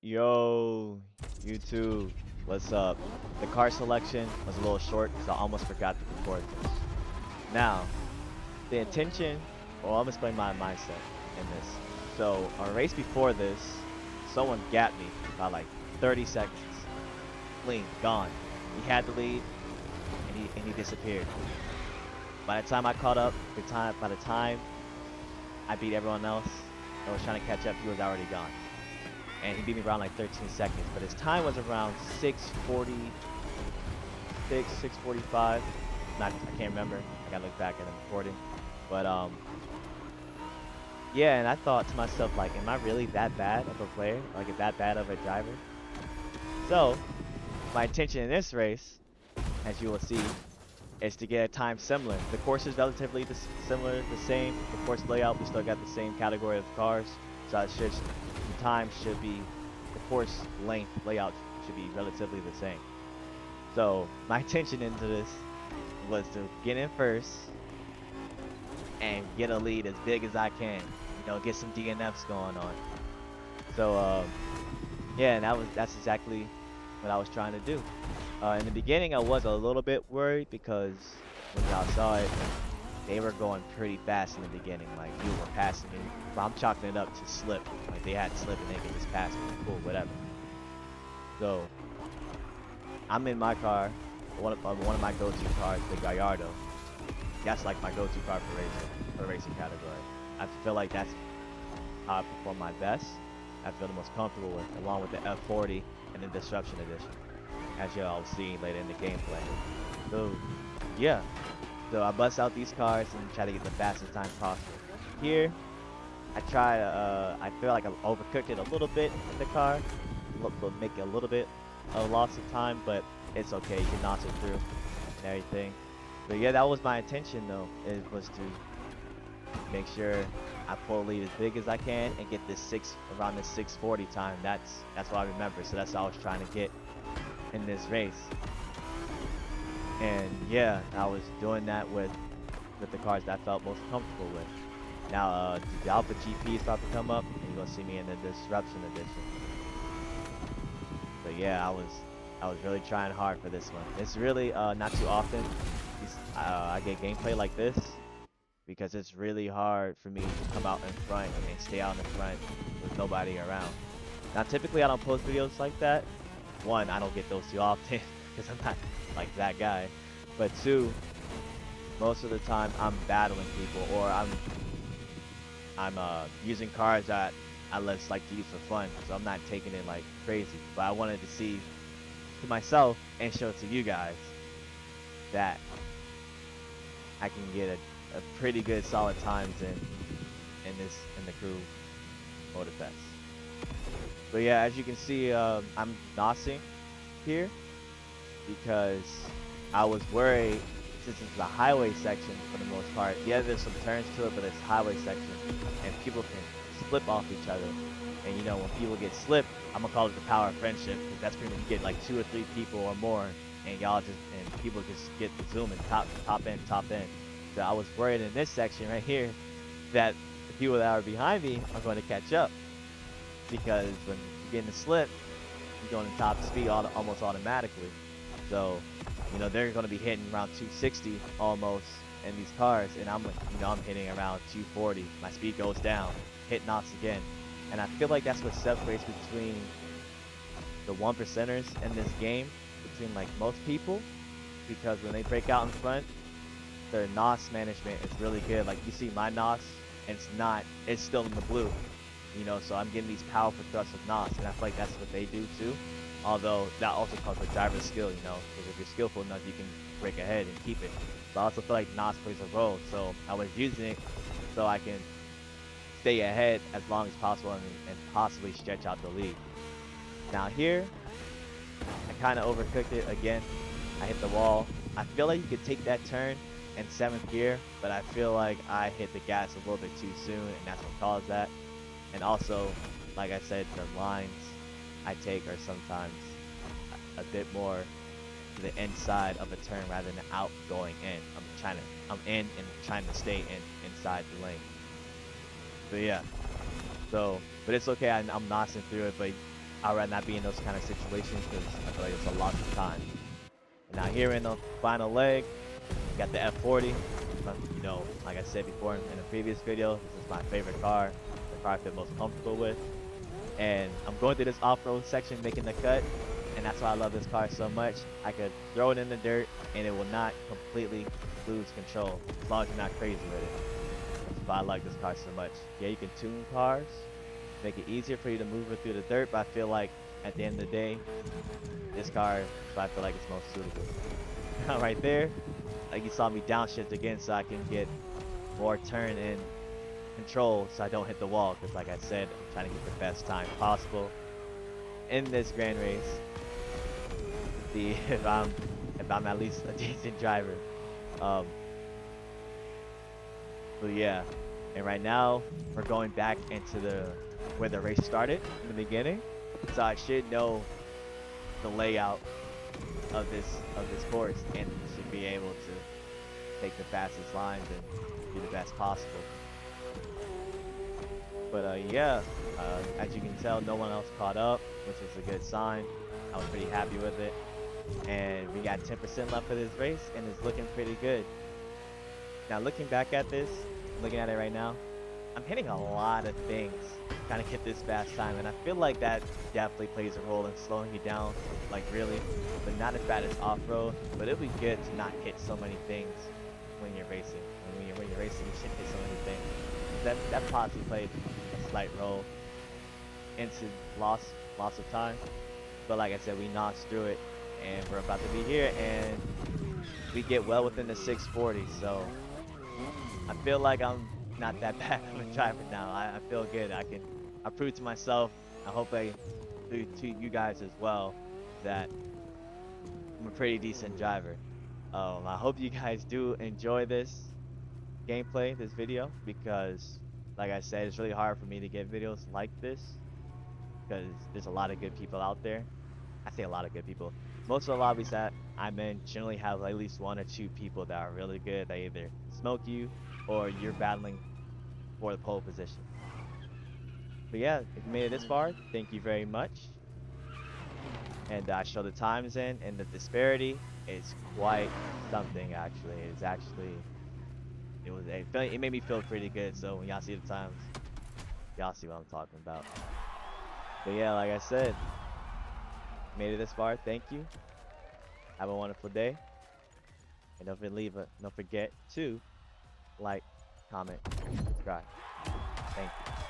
Yo, YouTube, what's up? The car selection was a little short because I almost forgot to record this. Now, the intention, well, I'm explain my mindset in this. So, on a race before this, someone gapped me by like 30 seconds. Clean, gone. He had the lead, and he disappeared. By the time I caught up, by the time I beat everyone else that was trying to catch up, he was already gone. And he beat me around like 13 seconds, but his time was around 6:46, 6:45. Not, I can't remember. I gotta look back at the recording. But yeah, and I thought to myself, like, am I really that bad of a player? Like, that bad of a driver? So, my intention in this race, as you will see, is to get a time similar. The course is relatively similar, the same. The course layout, we still got the same category of cars. So the time should be, the course length layout should be relatively the same. So my intention into this was to get in first and get a lead as big as I can. You know, get some DNFs going on. So yeah, and that's exactly what I was trying to do. In the beginning, I was a little bit worried because when y'all saw it, they were going pretty fast in the beginning. Like, you were passing me. But I'm chalking it up to slip. Like, they had slip and they could just pass me. Cool, whatever. So, I'm in my car, one of my go-to cars, the Gallardo. That's like my go-to car for racing category. I feel like that's how I perform my best. I feel the most comfortable with, along with the F40 and the Disruption Edition, as y'all will see later in the gameplay. So, yeah. So I bust out these cars and try to get the fastest time possible. Here, I feel like I overcooked it a little bit in the car, make a little bit of loss of time, but it's okay. You can notch it through and everything. But yeah, that was my intention though. It was to make sure I pull a lead as big as I can and get this around this 6:40 time. That's what I remember. So that's what I was trying to get in this race. And yeah, I was doing that with the cars that I felt most comfortable with. Now, the Alpha GP is about to come up, and you're gonna see me in the Disruption Edition. But yeah, I was really trying hard for this one. It's really not too often I get gameplay like this because it's really hard for me to come out in front and stay out in the front with nobody around. Now, typically I don't post videos like that. One, I don't get those too often because I'm not like that guy. But two, most of the time I'm battling people or I'm using cars that I just like to use for fun. So I'm not taking it like crazy. But I wanted to see to myself and show it to you guys that I can get a pretty good solid times in the crew MOTORFEST. But yeah, as you can see, I'm nosing here because I was worried since it's a highway section for the most part. Yeah, there's some turns to it, but it's highway section, and people can slip off each other. And you know, when people get slipped, I'm gonna call it the power of friendship, because that's pretty much you get like 2 or 3 people or more, and people just get zooming top in. So I was worried in this section right here that the people that are behind me are going to catch up, because when you get in the slip, you're going to top speed almost automatically. So, you know, they're going to be hitting around 260 almost in these cars, and I'm hitting around 240. My speed goes down, hit knocks again, and I feel like that's what separates between the 1%ers in this game, between like most people, because when they break out in front, their NOS management is really good. Like, you see my NOS, and it's still in the blue, you know, so I'm getting these powerful thrusts of NOS, and I feel like that's what they do too. Although that also comes with driver skill, you know, because if you're skillful enough, you can break ahead and keep it. But I also feel like NOS plays a role, so I was using it so I can stay ahead as long as possible and possibly stretch out the lead. Now here, I kind of overcooked it again. I hit the wall. I feel like you could take that turn in 7th gear, but I feel like I hit the gas a little bit too soon, and that's what caused that. And also, like I said, the lines I take are sometimes a bit more to the inside of a turn rather than out going in. I'm in and trying to stay inside the lane. But yeah, but it's okay. I'm nosing through it. But I'd rather not be in those kind of situations because I feel like it's a loss of time. And now here in the final leg, we got the F40. You know, like I said before in a previous video, this is my favorite car, the car I feel most comfortable with. And I'm going through this off-road section making the cut, and that's why I love this car so much. I could throw it in the dirt and it will not completely lose control as long as you're not crazy with it. That's why I like this car so much. Yeah, you can tune cars, make it easier for you to move it through the dirt, but I feel like at the end of the day, this car is what I feel like it's most suitable. Right there, like you saw me downshift again so I can get more turn and control so I don't hit the wall, because like I said, I'm trying to get the best time possible in this grand race. See if I'm at least a decent driver. But yeah, and right now we're going back into where the race started in the beginning, so I should know the layout of this course and should be able to take the fastest lines and do the best possible. But yeah, as you can tell, no one else caught up, which is a good sign. I was pretty happy with it. And we got 10% left for this race, and it's looking pretty good. Now, looking back at this, looking at it right now, I'm hitting a lot of things trying to get this fast time, and I feel like that definitely plays a role in slowing you down, like really, but not as bad as off-road. But it'll be good to not hit so many things when you're racing. When you're racing, you shouldn't hit so many things. That possibly played a slight role into loss of time. But like I said, we notched through it, and we're about to be here, and we get well within the 640. So I feel like I'm not that bad of a driver now. I feel good. I proved to myself. I hope I do to you guys as well that I'm a pretty decent driver. I hope you guys do enjoy this gameplay, this video, because like I said, it's really hard for me to get videos like this because there's a lot of good people out there. I say a lot of good people. Most of the lobbies that I'm in generally have at least one or two people that are really good. They either smoke you or you're battling for the pole position. But yeah, if you made it this far, thank you very much. And I show the times in, and the disparity is quite something actually. It made me feel pretty good. So when y'all see the times, y'all see what I'm talking about. But yeah, like I said, made it this far. Thank you. Have a wonderful day. And don't forget to like, comment, subscribe. Thank you.